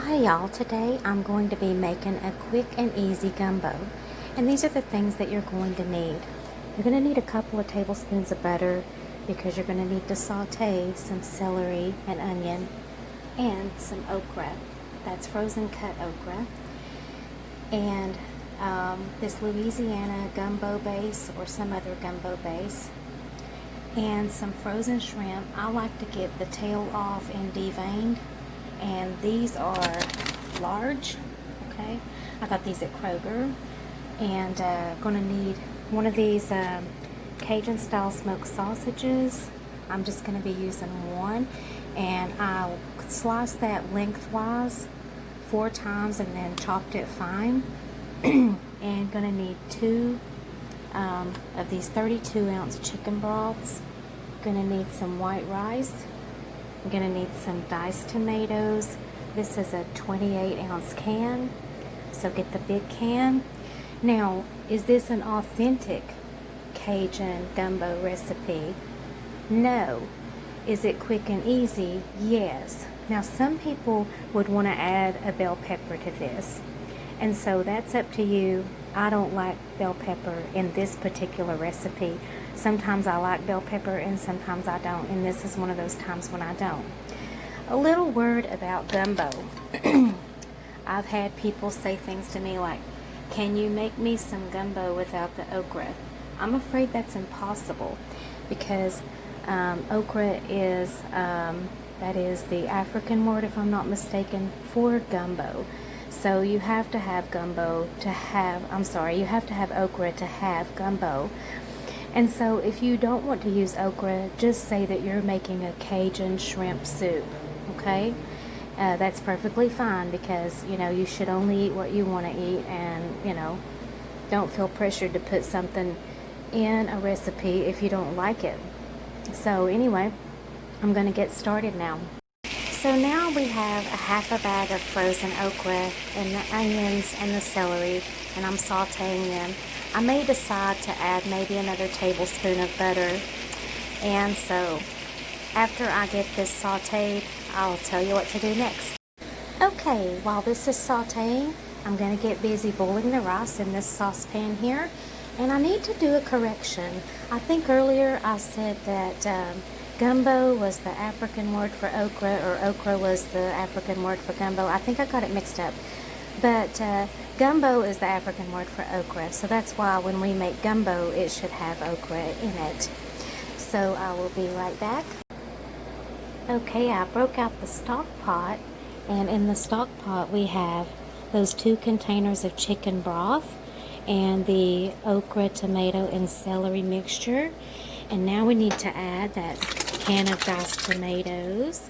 Hi y'all, today I'm going to be making a quick and easy gumbo, and these are the things that you're going to need. You're going to need a couple of tablespoons of butter because you're going to need to saute some celery and onion and some okra. That's frozen cut okra, and this Louisiana gumbo base or some other gumbo base, and some frozen shrimp. I like to get the tail off and deveined, and these are large. Okay, I got these at Kroger, and gonna need one of these Cajun style smoked sausages. I'm just gonna be using one, and I'll slice that lengthwise 4 times and then chopped it fine. And gonna need 2 of these 32-ounce chicken broths. Gonna need some white rice. I'm gonna need some diced tomatoes. This is a 28-ounce can, so get the big can. Now, is this an authentic Cajun gumbo recipe? No. Is it quick and easy? Yes. Now, some people would want to add a bell pepper to this, and so that's up to you. I don't like bell pepper in this particular recipe. Sometimes I like bell pepper and sometimes I don't, and this is one of those times when I don't. A little word about gumbo. I've had people say things to me like, can you make me some gumbo without the okra? I'm afraid that's impossible, because okra is, that is the African word, if I'm not mistaken, for gumbo. So you have to have gumbo to have, you have to have okra to have gumbo. And so if you don't want to use okra, just say that you're making a Cajun shrimp soup, okay? That's perfectly fine, because, you know, you should only eat what you want to eat, and, you know, don't feel pressured to put something in a recipe if you don't like it. So anyway, I'm going to get started now. So now we have a half a bag of frozen okra and the onions and the celery, and I'm sauteing them. I may decide to add maybe another tablespoon of butter, and so after I get this sauteed, I'll tell you what to do next. Okay, while this is sauteing, I'm going to get busy boiling the rice in this saucepan here, and I need to do a correction. I think earlier I said that gumbo was the African word for okra, or okra was the African word for gumbo. I think I got it mixed up. But gumbo is the African word for okra, so that's why when we make gumbo, it should have okra in it. So I will be right back. Okay, I broke out the stock pot, and in the stock pot we have those 2 containers of chicken broth and the okra, tomato, and celery mixture. And now we need to add that can of diced tomatoes,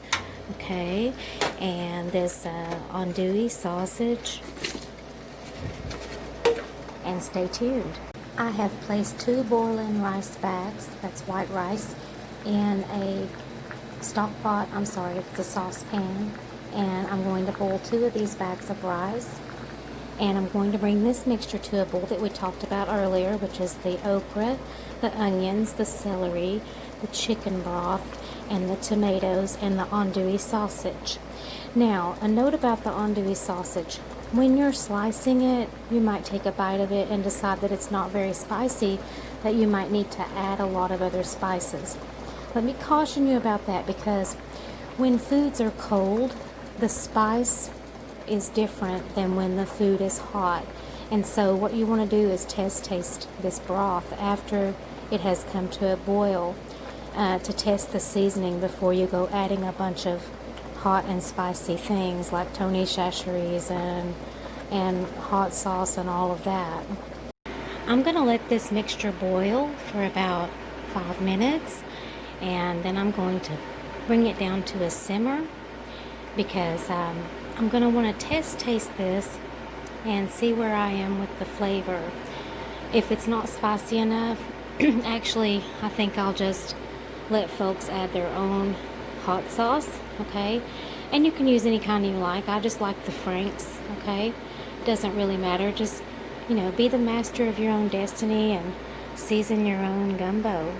okay, and this andouille sausage, and stay tuned. I have placed 2 boiling rice bags, that's white rice, in a stock pot, it's a saucepan, and I'm going to boil 2 of these bags of rice. And I'm going to bring this mixture to a boil that we talked about earlier, which is the okra, the onions, the celery, the chicken broth, and the tomatoes, and the andouille sausage. Now, a note about the andouille sausage. When you're slicing it, you might take a bite of it and decide that it's not very spicy, that you might need to add a lot of other spices. Let me caution you about that, because when foods are cold, the spice is different than when the food is hot. And so what you want to do is taste this broth after it has come to a boil, to test the seasoning before you go adding a bunch of hot and spicy things like Tony Chachere's and hot sauce and all of that. I'm going to let this mixture boil for about 5 minutes, and then I'm going to bring it down to a simmer, because I'm going to want to taste this and see where I am with the flavor. If it's not spicy enough, actually, I think I'll just let folks add their own hot sauce, okay? And you can use any kind you like. I just like the Frank's, okay? Doesn't really matter. Just, you know, be the master of your own destiny and season your own gumbo.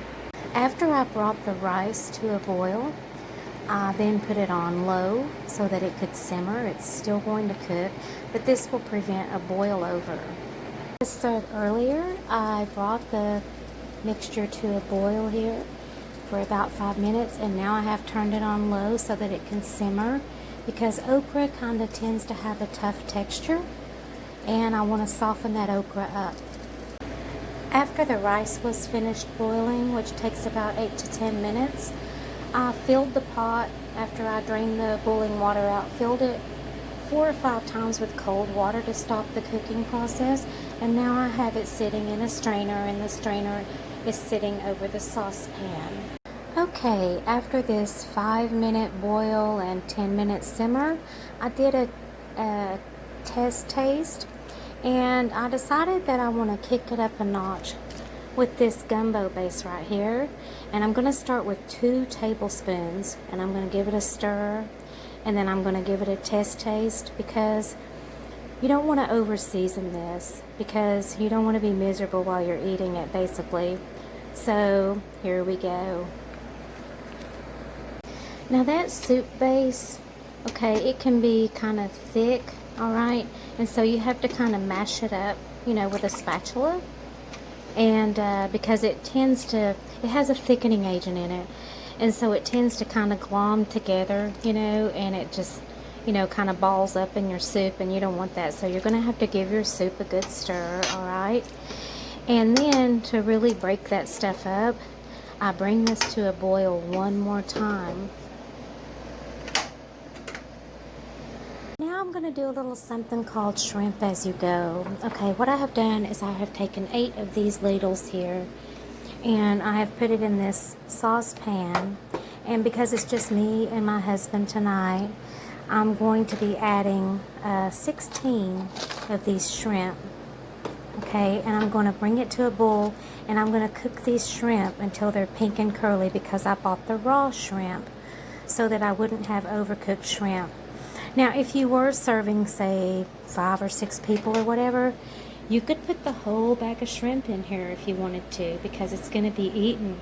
After I brought the rice to a boil, I then put it on low so that it could simmer. It's still going to cook, but this will prevent a boil over. As I said earlier, I brought the mixture to a boil here for about 5 minutes, and now I have turned it on low so that it can simmer, because okra kind of tends to have a tough texture, and I want to soften that okra up. After the rice was finished boiling, which takes about 8 to 10 minutes, I filled the pot after I drained the boiling water out, filled it 4 or 5 times with cold water to stop the cooking process, and now I have it sitting in a strainer, and the strainer is sitting over the saucepan. Okay, after this 5-minute boil and 10-minute simmer, I did a test taste, and I decided that I want to kick it up a notch with this gumbo base right here. And I'm going to start with 2 tablespoons, and I'm going to give it a stir, and then I'm going to give it a test taste, because you don't want to over season this, because you don't want to be miserable while you're eating it, basically. So here we go. Now that soup base, okay, it can be kind of thick, alright, and so you have to kind of mash it up, you know, with a spatula, and because it has a thickening agent in it, and so it tends to kind of glom together, you know, and it just, you know, kind of balls up in your soup, and you don't want that. So you're going to have to give your soup a good stir, alright? And then to really break that stuff up, I bring this to a boil one more time. Now I'm going to do a little something called shrimp as you go. Okay, what I have done is I have taken 8 of these ladles here, and I have put it in this saucepan, and because it's just me and my husband tonight, I'm going to be adding 16 of these shrimp. Okay, and I'm going to bring it to a boil, and I'm going to cook these shrimp until they're pink and curly, because I bought the raw shrimp so that I wouldn't have overcooked shrimp. Now, if you were serving, say, 5 or 6 people or whatever, you could put the whole bag of shrimp in here if you wanted to, because it's going to be eaten.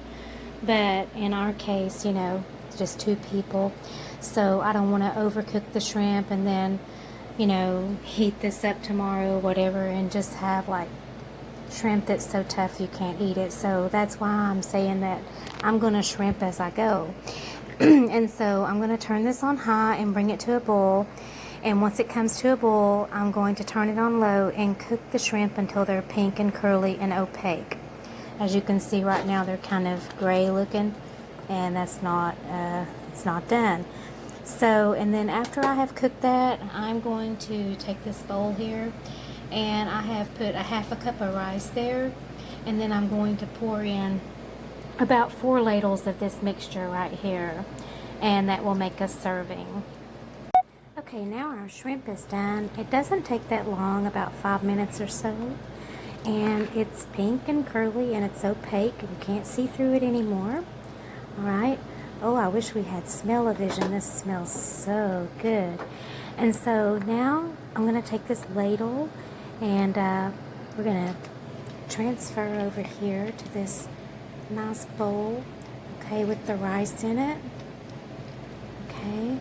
But in our case, you know, just 2 people, so I don't want to overcook the shrimp and then, you know, heat this up tomorrow or whatever and just have like shrimp that's so tough you can't eat it. So that's why I'm saying that I'm going to shrimp as I go. And so I'm going to turn this on high and bring it to a boil, and once it comes to a boil, I'm going to turn it on low and cook the shrimp until they're pink and curly and opaque. As you can see right now, they're kind of gray looking, and that's not it's not done. So, and then after I have cooked that, I'm going to take this bowl here, and I have put a half a cup of rice there, and then I'm going to pour in about 4 ladles of this mixture right here, and that will make a serving. Okay, now our shrimp is done. It doesn't take that long, about 5 minutes or so, and it's pink and curly and it's opaque. You can't see through it anymore. Alright. Oh, I wish we had smell-o-vision. This smells so good. And so now I'm going to take this ladle, and we're going to transfer over here to this nice bowl, okay, with the rice in it. Okay.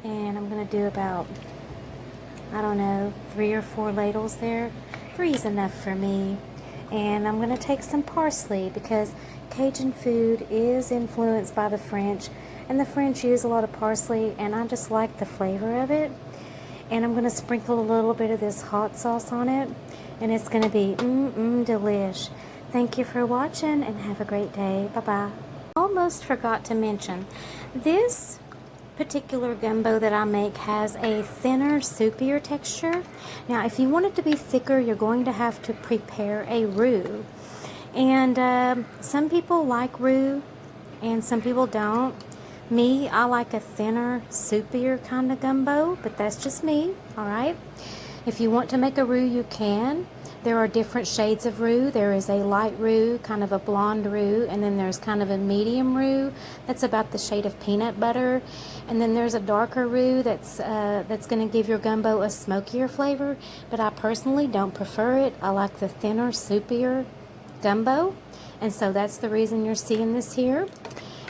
And I'm going to do about, I don't know, 3 or 4 ladles there. 3 is enough for me. And I'm going to take some parsley, because Cajun food is influenced by the French, and the French use a lot of parsley, and I just like the flavor of it. And I'm going to sprinkle a little bit of this hot sauce on it, and it's going to be delish. Thank you for watching, and have a great day. Bye-bye. Almost forgot to mention, this particular gumbo that I make has a thinner, soupier texture. Now, if you want it to be thicker, you're going to have to prepare a roux. And some people like roux, and some people don't. Me, I like a thinner, soupier kind of gumbo, but that's just me, alright? If you want to make a roux, you can. There are different shades of roux. There is a light roux, kind of a blonde roux, and then there's kind of a medium roux that's about the shade of peanut butter, and then there's a darker roux that's going to give your gumbo a smokier flavor, but I personally don't prefer it. I like the thinner, soupier gumbo, and so that's the reason you're seeing this here.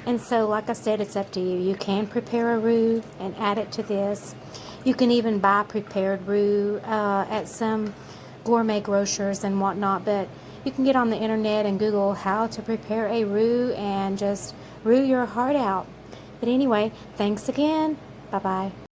And so, like I said, it's up to you. You can prepare a roux and add it to this. You can even buy prepared roux at some gourmet grocers and whatnot, but you can get on the internet and Google how to prepare a roux and just roux your heart out. But anyway, thanks again. Bye-bye.